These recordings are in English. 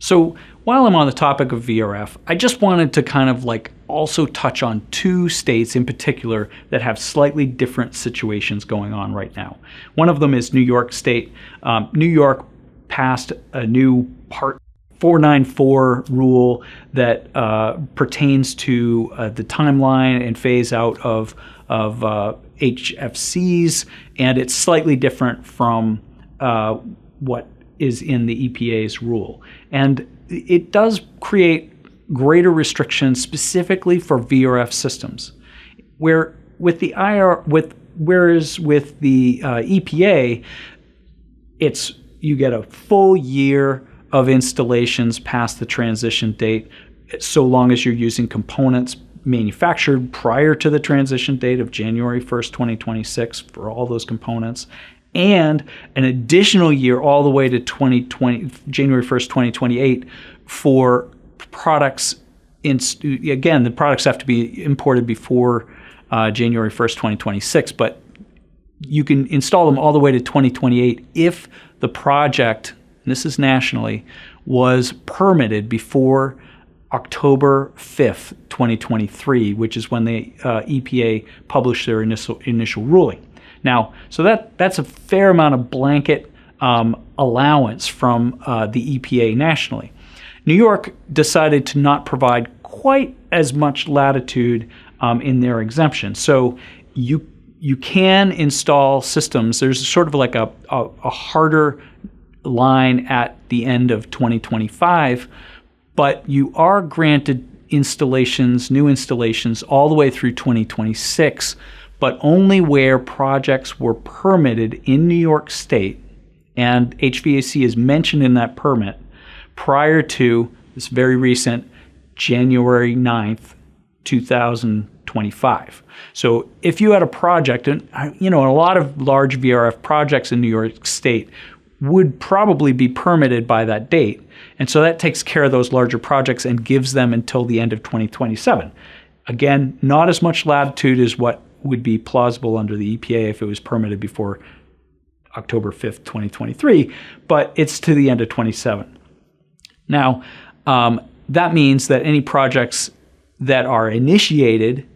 So while I'm on the topic of VRF, I just wanted to kind of like also touch on two states in particular that have slightly different situations going on right now. One of them is New York State. New York passed a new Part 494 rule that pertains to the timeline and phase out of HFCs, and it's slightly different from what is in the EPA's rule. And it does create greater restrictions specifically for VRF systems, where with the whereas with the EPA, you get a full year of installations past the transition date, so long as you're using components manufactured prior to the transition date of January 1st, 2026 for all those components, and an additional year all the way to January 1st, 2028 for products. Again, the products have to be imported before January 1st, 2026, but you can install them all the way to 2028 if the project, and this is nationally, was permitted before October 5th, 2023, which is when the EPA published their initial ruling. Now, so that's a fair amount of blanket allowance from the EPA nationally. New York decided to not provide quite as much latitude in their exemption. So you can install systems. There's sort of like a harder line at the end of 2025, but you are granted new installations all the way through 2026, but only where projects were permitted in New York State, and HVAC is mentioned in that permit prior to this very recent January 9th, 2025. So if you had a project, and a lot of large VRF projects in New York State would probably be permitted by that date. And so that takes care of those larger projects and gives them until the end of 2027. Again, not as much latitude as what would be plausible under the EPA if it was permitted before October 5th, 2023, but it's to the end of 27. Now, that means that any projects that are initiated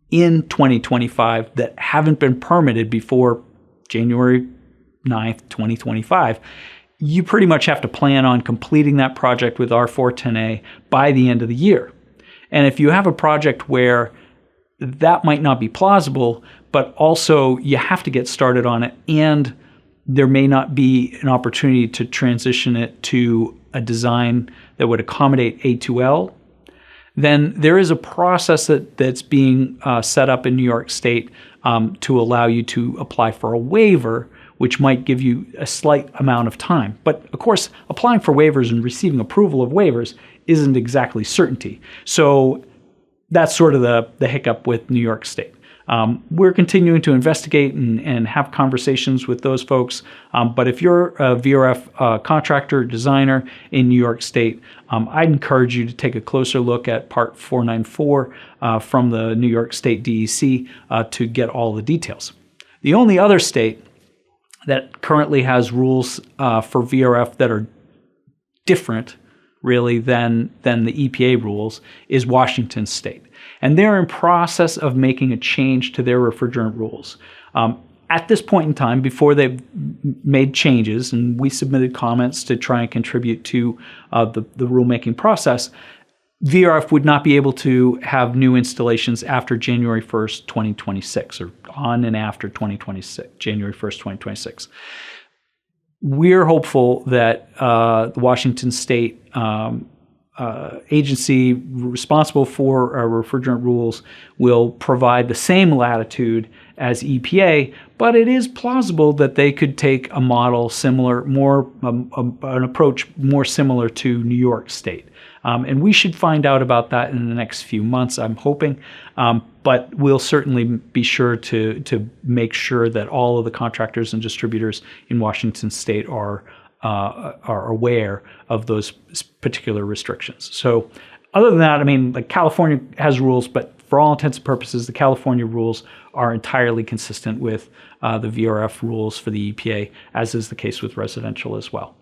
in 2025 that haven't been permitted before January 9th, 2025, you pretty much have to plan on completing that project with R410A by the end of the year. And if you have a project where that might not be plausible, but also you have to get started on it, and there may not be an opportunity to transition it to a design that would accommodate A2L, then there is a process that's being set up in New York State to allow you to apply for a waiver, which might give you a slight amount of time. But of course, applying for waivers and receiving approval of waivers isn't exactly certainty. So that's sort of the hiccup with New York State. We're continuing to investigate and have conversations with those folks. But if you're a VRF contractor, designer in New York State, I'd encourage you to take a closer look at Part 494 from the New York State DEC to get all the details. The only other state that currently has rules for VRF that are different, really, than the EPA rules is Washington State. And they're in process of making a change to their refrigerant rules. At this point in time, before they've made changes, and we submitted comments to try and contribute to the rulemaking process, VRF would not be able to have new installations after January 1st, 2026, or on and after January 1st, 2026. We're hopeful that the Washington State agency responsible for refrigerant rules will provide the same latitude as EPA, but it is plausible that they could take a model similar, an approach more similar to New York State. And we should find out about that in the next few months, I'm hoping. But we'll certainly be sure to make sure that all of the contractors and distributors in Washington State are aware of those particular restrictions. So other than that, I mean, like California has rules, but for all intents and purposes, the California rules are entirely consistent with the VRF rules for the EPA, as is the case with residential as well.